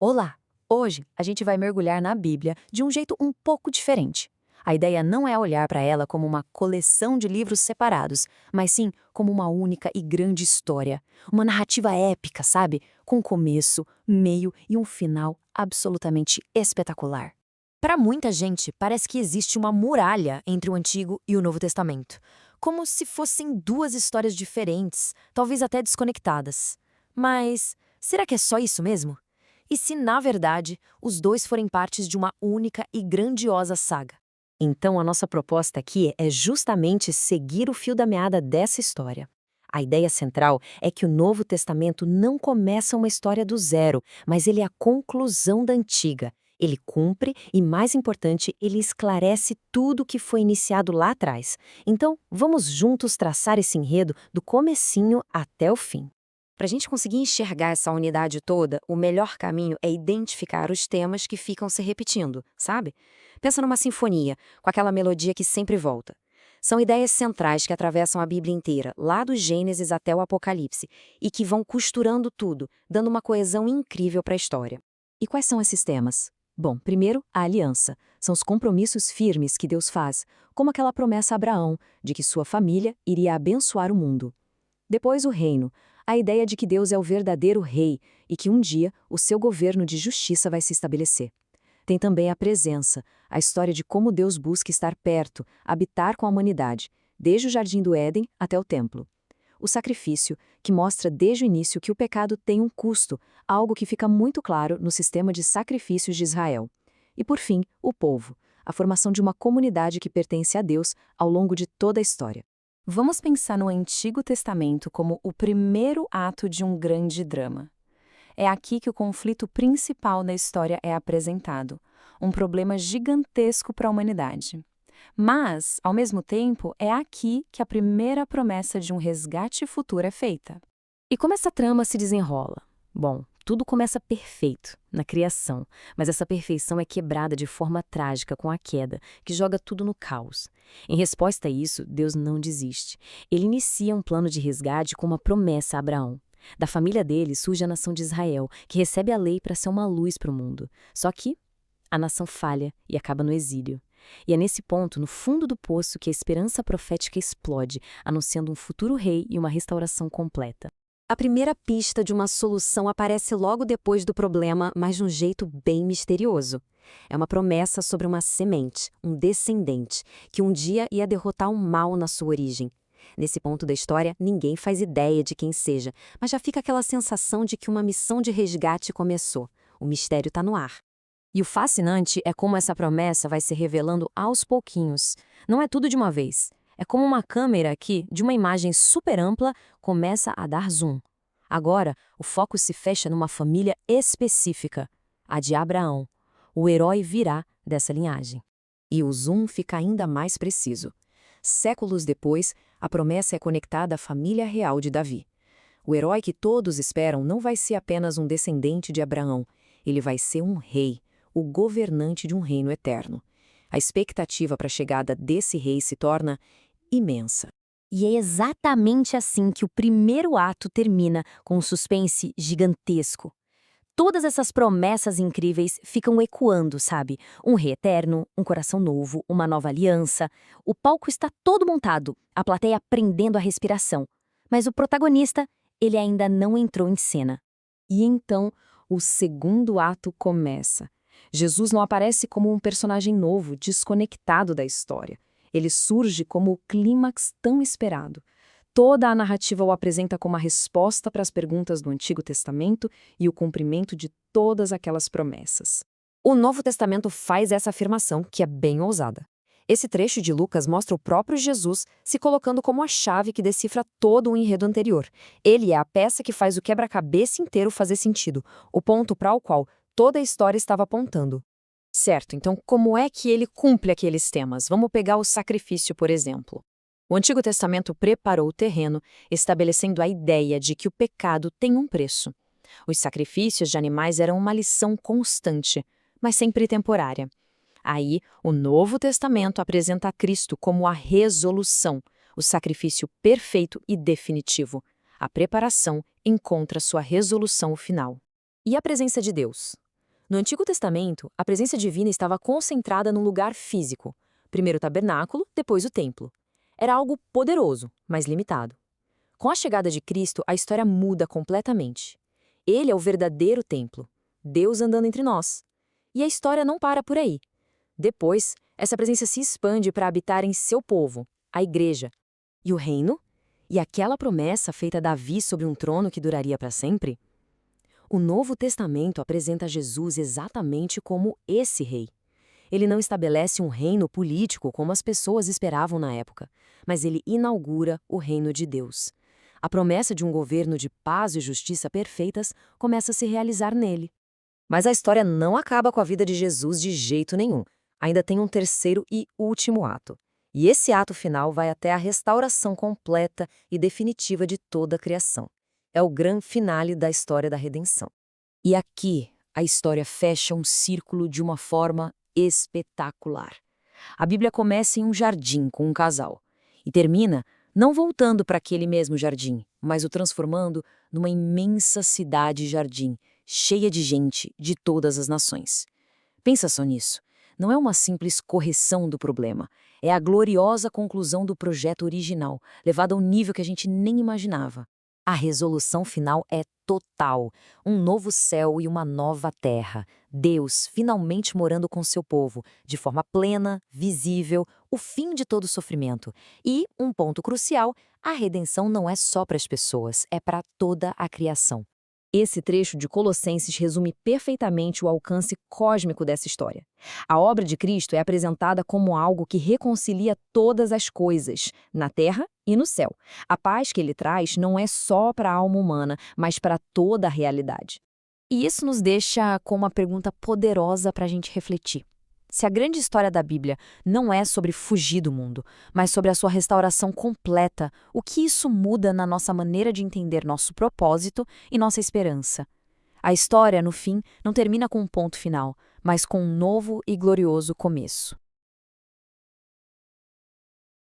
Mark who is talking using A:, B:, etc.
A: Olá! Hoje a gente vai mergulhar na Bíblia de um jeito um pouco diferente. A ideia não é olhar para ela como uma coleção de livros separados, mas sim como uma única e grande história. Uma narrativa épica, sabe? Com começo, meio e um final absolutamente espetacular. Para muita gente, parece que existe uma muralha entre o Antigo e o Novo Testamento, como se fossem duas histórias diferentes, talvez até desconectadas. Mas será que é só isso mesmo? E se, na verdade, os dois forem partes de uma única e grandiosa saga? Então, a nossa proposta aqui é justamente seguir o fio da meada dessa história. A ideia central é que o Novo Testamento não começa uma história do zero, mas ele é a conclusão da antiga. Ele cumpre e, mais importante, ele esclarece tudo o que foi iniciado lá atrás. Então, vamos juntos traçar esse enredo do comecinho até o fim. Para a gente conseguir enxergar essa unidade toda, o melhor caminho é identificar os temas que ficam se repetindo, sabe? Pensa numa sinfonia, com aquela melodia que sempre volta. São ideias centrais que atravessam a Bíblia inteira, lá do Gênesis até o Apocalipse, e que vão costurando tudo, dando uma coesão incrível para a história. E quais são esses temas? Bom, primeiro, a aliança. São os compromissos firmes que Deus faz, como aquela promessa a Abraão, de que sua família iria abençoar o mundo. Depois, o reino, a ideia de que Deus é o verdadeiro rei e que um dia o seu governo de justiça vai se estabelecer. Tem também a presença, a história de como Deus busca estar perto, habitar com a humanidade, desde o Jardim do Éden até o templo. O sacrifício, que mostra desde o início que o pecado tem um custo, algo que fica muito claro no sistema de sacrifícios de Israel. E por fim, o povo, a formação de uma comunidade que pertence a Deus ao longo de toda a história. Vamos pensar no Antigo Testamento como o primeiro ato de um grande drama. É aqui que o conflito principal da história é apresentado, um problema gigantesco para a humanidade. Mas, ao mesmo tempo, é aqui que a primeira promessa de um resgate futuro é feita. E como essa trama se desenrola? Bom, tudo começa perfeito, na criação, mas essa perfeição é quebrada de forma trágica com a queda, que joga tudo no caos. Em resposta a isso, Deus não desiste. Ele inicia um plano de resgate com uma promessa a Abraão. Da família dele surge a nação de Israel, que recebe a lei para ser uma luz para o mundo. Só que a nação falha e acaba no exílio. E é nesse ponto, no fundo do poço, que a esperança profética explode, anunciando um futuro rei e uma restauração completa. A primeira pista de uma solução aparece logo depois do problema, mas de um jeito bem misterioso. É uma promessa sobre uma semente, um descendente, que um dia ia derrotar o mal na sua origem. Nesse ponto da história, ninguém faz ideia de quem seja, mas já fica aquela sensação de que uma missão de resgate começou. O mistério está no ar. E o fascinante é como essa promessa vai se revelando aos pouquinhos. Não é tudo de uma vez. É como uma câmera que, de uma imagem super ampla, começa a dar zoom. Agora, o foco se fecha numa família específica, a de Abraão. O herói virá dessa linhagem. E o zoom fica ainda mais preciso. Séculos depois, a promessa é conectada à família real de Davi. O herói que todos esperam não vai ser apenas um descendente de Abraão, ele vai ser um rei, o governante de um reino eterno. A expectativa para a chegada desse rei se torna imensa. E é exatamente assim que o primeiro ato termina, com um suspense gigantesco. Todas essas promessas incríveis ficam ecoando, sabe? Um rei eterno, um coração novo, uma nova aliança. O palco está todo montado, a plateia prendendo a respiração. Mas o protagonista, ele ainda não entrou em cena. E então, o segundo ato começa. Jesus não aparece como um personagem novo, desconectado da história. Ele surge como o clímax tão esperado. Toda a narrativa o apresenta como a resposta para as perguntas do Antigo Testamento e o cumprimento de todas aquelas promessas. O Novo Testamento faz essa afirmação, que é bem ousada. Esse trecho de Lucas mostra o próprio Jesus se colocando como a chave que decifra todo o enredo anterior. Ele é a peça que faz o quebra-cabeça inteiro fazer sentido, o ponto para o qual toda a história estava apontando. Certo, então como é que ele cumpre aqueles temas? Vamos pegar o sacrifício, por exemplo. O Antigo Testamento preparou o terreno, estabelecendo a ideia de que o pecado tem um preço. Os sacrifícios de animais eram uma lição constante, mas sempre temporária. Aí, o Novo Testamento apresenta a Cristo como a resolução, o sacrifício perfeito e definitivo. A preparação encontra sua resolução final. E a presença de Deus? No Antigo Testamento, a presença divina estava concentrada num lugar físico. Primeiro o tabernáculo, depois o templo. Era algo poderoso, mas limitado. Com a chegada de Cristo, a história muda completamente. Ele é o verdadeiro templo, Deus andando entre nós. E a história não para por aí. Depois, essa presença se expande para habitar em seu povo, a igreja. E o reino? E aquela promessa feita a Davi sobre um trono que duraria para sempre? O Novo Testamento apresenta Jesus exatamente como esse rei. Ele não estabelece um reino político como as pessoas esperavam na época, mas ele inaugura o reino de Deus. A promessa de um governo de paz e justiça perfeitas começa a se realizar nele. Mas a história não acaba com a vida de Jesus de jeito nenhum. Ainda tem um terceiro e último ato. E esse ato final vai até a restauração completa e definitiva de toda a criação. É o grande finale da história da redenção. E aqui, a história fecha um círculo de uma forma espetacular. A Bíblia começa em um jardim com um casal e termina não voltando para aquele mesmo jardim, mas o transformando numa imensa cidade-jardim, cheia de gente de todas as nações. Pensa só nisso. Não é uma simples correção do problema, é a gloriosa conclusão do projeto original, levado a um nível que a gente nem imaginava. A resolução final é total, um novo céu e uma nova terra. Deus finalmente morando com seu povo, de forma plena, visível, o fim de todo sofrimento. E, um ponto crucial, a redenção não é só para as pessoas, é para toda a criação. Esse trecho de Colossenses resume perfeitamente o alcance cósmico dessa história. A obra de Cristo é apresentada como algo que reconcilia todas as coisas, na terra e no céu. A paz que ele traz não é só para a alma humana, mas para toda a realidade. E isso nos deixa com uma pergunta poderosa para a gente refletir. Se a grande história da Bíblia não é sobre fugir do mundo, mas sobre a sua restauração completa, o que isso muda na nossa maneira de entender nosso propósito e nossa esperança? A história, no fim, não termina com um ponto final, mas com um novo e glorioso começo.